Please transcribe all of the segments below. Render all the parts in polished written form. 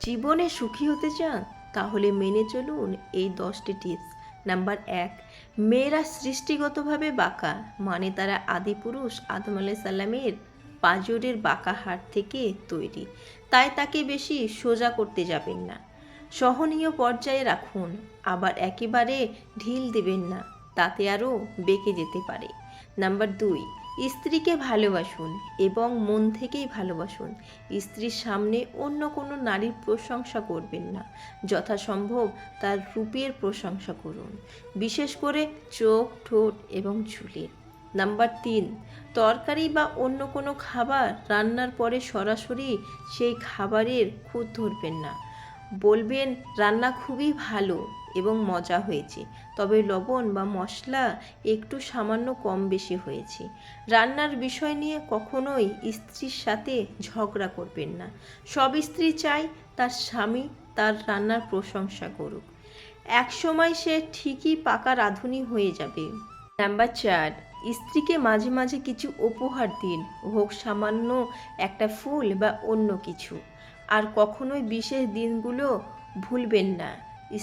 জীবনে সুখী হতে চান? তাহলে মেনে চলুন এই 10টি টিপস। নাম্বার 1, মেয়েরা সৃষ্টিগতভাবে বাঁকা, মানে তারা আদিপুরুষ আদম আলাইহিস সালামের পাঁজরের বাঁকা হাড় থেকে তৈরি, তাই তাকে বেশি সোজা করতে যাবেন না। সহনীয় পর্যায়ে রাখুন, আবার একেবারে ঢিল দেবেন না, তাতে আরও বেঁকে যেতে পারে। নাম্বার 2, স্ত্রীকে ভালোবাসুন এবং মন থেকেই ভালোবাসুন। স্ত্রীর সামনে অন্য কোনো নারীর প্রশংসা করবেন না, যথাসম্ভব তার রূপের প্রশংসা করুন, বিশেষ করে চোখ, ঠোঁট এবং চুলের। নাম্বার 3, তরকারি বা অন্য কোনো খাবার রান্নার পরে সরাসরি সেই খাবারের খুঁত ধরবেন না। বলবেন রান্না খুবই ভালো এবং মজা হয়েছে, তবে লবণ বা মশলা একটু সামান্য কম বেশি হয়েছে। রান্নার বিষয় নিয়ে কখনোই স্ত্রীর সাথে ঝগড়া করবেন না। সব স্ত্রী চায় তার স্বামী তার রান্নার প্রশংসা করুক। একসময় সে ঠিকই পাকা রাঁধুনি হয়ে যাবে। নাম্বার 4, স্ত্রীকে মাঝে মাঝে কিছু উপহার দিন, হোক সামান্য একটা ফুল বা অন্য কিছু। আর কখনোই বিশেষ দিনগুলো ভুলবেন না।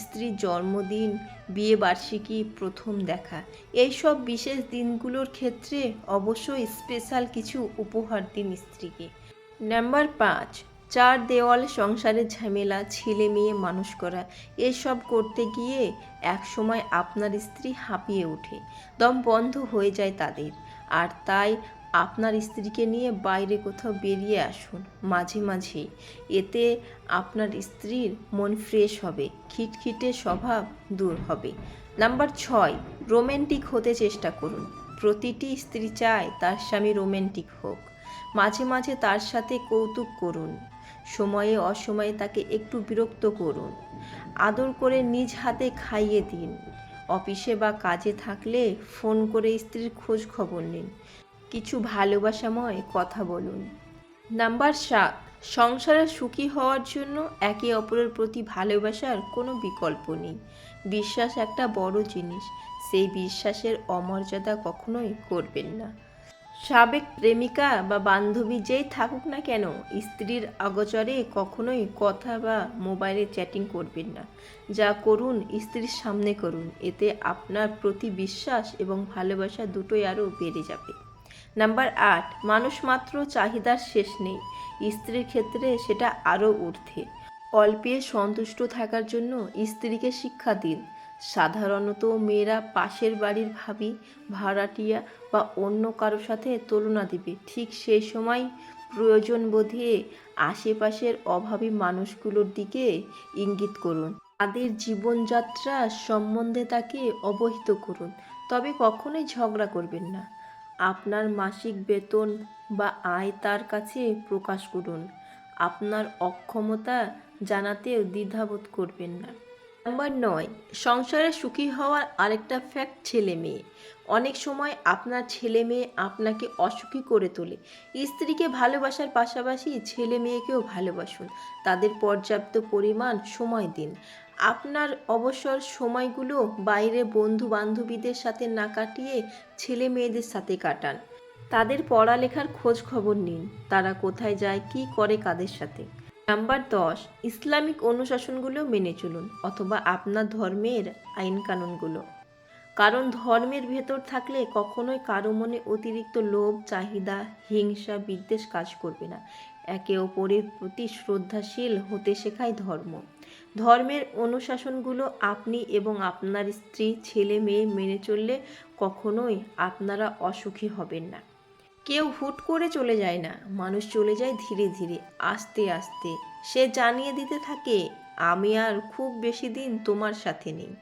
স্ত্রীর জন্মদিন, বিয়ে বার্ষিকী, প্রথম দেখা, এইসব বিশেষ দিনগুলোর ক্ষেত্রে অবশ্যই স্পেশাল কিছু উপহার দিন স্ত্রীকে। নাম্বার 5, চার দেওয়াল, সংসারের ঝামেলা, ছেলে মেয়ে মানুষ করা, এসব করতে গিয়ে একসময় আপনার স্ত্রী হাঁপিয়ে ওঠে, দম বন্ধ হয়ে যায় তাদের। আর তাই আপনার স্ত্রীকে নিয়ে বাইরে কোথাও বেরিয়ে আসুন মাঝে মাঝে। এতে আপনার স্ত্রীর মন ফ্রেশ হবে, খিটখিটে স্বভাব দূর হবে। নাম্বার 6, রোম্যান্টিক হতে চেষ্টা করুন। প্রতিটি স্ত্রী চায় তার স্বামী রোম্যান্টিক হোক। মাঝে মাঝে তার সাথে কৌতুক করুন, সময়ে অসময়ে তাকে একটু বিরক্ত করুন, আদর করে নিজ হাতে খাইয়ে দিন। অফিসে বা কাজে থাকলে ফোন করে স্ত্রীর খোঁজ খবর নিন, কিছু ভালোবাসাময় কথা বলুন। নাম্বার 7, সংসারে সুখী হওয়ার জন্য একে অপরের প্রতি ভালোবাসার কোনো বিকল্প নেই। বিশ্বাস একটা বড় জিনিস, সেই বিশ্বাসের অমর্যাদা কখনোই করবেন না। সাবেক প্রেমিকা বা বান্ধবী যেই থাকুক না কেন, স্ত্রীর অগোচরে কখনোই কথা বা মোবাইলে চ্যাটিং করবেন না। যা করুন স্ত্রীর সামনে করুন, এতে আপনার প্রতি বিশ্বাস এবং ভালোবাসা দুটোই আরও বেড়ে যাবে। নাম্বার 8, মানুষ মাত্র চাহিদার শেষ নেই, স্ত্রীর ক্ষেত্রে সেটা আরও ঊর্ধ্বে। অল্পে সন্তুষ্ট থাকার জন্য স্ত্রীকে শিক্ষা দিন। সাধারণত মেয়েরা পাশের বাড়ির ভাবি, ভাড়াটিয়া বা অন্য কারো সাথে তুলনা দিবে, ঠিক সেই সময় প্রয়োজন বোধে আশেপাশের অভাবী মানুষগুলোর দিকে ইঙ্গিত করুন। তাদের জীবনযাত্রা সম্বন্ধে তাকে অবহিত করুন, তবে কখনোই ঝগড়া করবেন না। আপনার মাসিক বেতন বা আয় তার কাছে প্রকাশ করুন। আপনার অক্ষমতা জানাতেও দ্বিধাবোধ করবেন না। নাম্বার 9, সংসারে সুখী হওয়ার আরেকটা ফ্যাক্ট ছেলে মেয়ে। অনেক সময় আপনার ছেলে মেয়ে আপনাকে অসুখী করে তোলে। স্ত্রীকে ভালোবাসার পাশাপাশি ছেলে মেয়েকেও ভালোবাসুন, তাদের পর্যাপ্ত পরিমাণ সময় দিন। আপনার অবসর সময়গুলো বাইরে বন্ধু বান্ধবীদের সাথে না কাটিয়ে ছেলে মেয়েদের সাথে কাটান। তাদের পড়ালেখার খোঁজ খবর নিন, তারা কোথায় যায়, কী করে, কাদের সাথে। নাম্বার 10, ইসলামিক অনুশাসনগুলো মেনে চলুন, অথবা আপনার ধর্মের আইন কানুনগুলো। কারণ ধর্মের ভেতর থাকলে কখনোই কারো মনে অতিরিক্ত লোভ, চাহিদা, হিংসা, বিদ্বেষ কাজ করবে না। একে অপরের প্রতি শ্রদ্ধাশীল হতে শেখায় ধর্ম। ধর্মের অনুশাসনগুলো আপনি এবং আপনার স্ত্রী, ছেলে মেয়ে মেনে চললে কখনোই আপনারা অসুখী হবেন না। কেউ হুট করে চলে যায় না, মানুষ চলে যায় ধীরে ধীরে, আস্তে আস্তে। সে জানিয়ে দিতে থাকে, আমি আর খুব বেশি দিন তোমার সাথে নেই।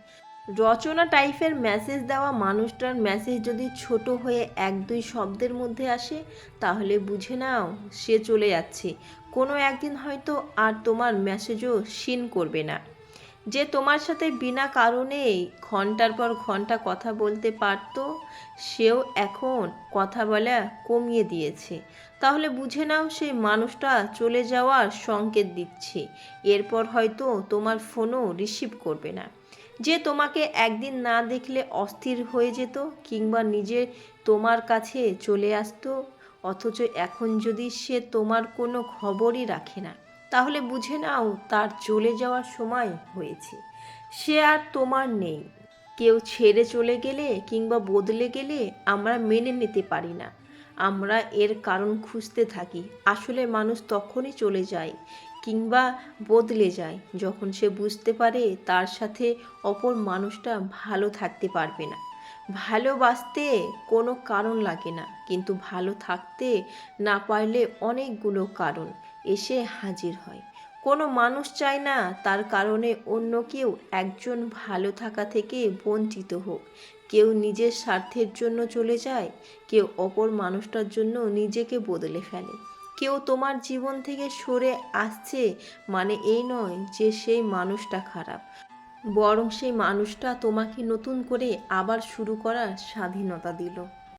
রচনা টাইপের মেসেজ দেওয়া মানুষটার মেসেজ যদি ছোট হয়ে 1-2 শব্দের মধ্যে আসে, তাহলে বুঝে নাও সে চলে যাচ্ছে। কোনো একদিন হয়তো আর তোমার মেসেজও সিন করবে না। যে তোমার সাথে বিনা কারণেই ঘন্টার পর ঘন্টা কথা বলতে পারতো, সেও এখন কথা বলা কমিয়ে দিয়েছে। তাহলে বুঝে নাও সেই মানুষটা চলে যাওয়ার সংকেত দিচ্ছে। এরপর হয়তো তোমার ফোনও রিসিভ করবে না। যে তোমাকে একদিন না দেখলে অস্থির হয়ে যেত, কিংবা নিজে তোমার কাছে চলে আসতো, অথচ এখন যদি সে তোমার কোনো খবরই রাখে না, তাহলে বুঝে নাও তার চলে যাওয়ার সময় হয়েছে। সে আর তোমার নেই। কেউ ছেড়ে চলে গেলে কিংবা বদলে গেলে আমরা মেনে নিতে পারি না। আমরা এর কারণ খুঁজতে থাকি। আসলে মানুষ তখনই চলে যায় কিংবা বদলে যায় যখন সে বুঝতে পারে তার সাথে অপর মানুষটা ভালো থাকতে পারবে না। ভালোবাসতে কোনো কারণ লাগে না, কিন্তু ভালো থাকতে না পারলে অনেকগুলো কারণ এসে হাজির হয়। কোনো মানুষ চায় না তার কারণে অন্য কেউ একজন ভালো থাকা থেকে বঞ্চিত হোক। কেউ নিজের স্বার্থের জন্য চলে যায়, কেউ অপর মানুষটার জন্য নিজেকে বদলে ফেলে। কেউ তোমার জীবন থেকে সরে আসছে মানে এই নয় যে সেই মানুষটা খারাপ, বরং সেই মানুষটা তোমাকে নতুন করে আবার শুরু করার স্বাধীনতা দিল।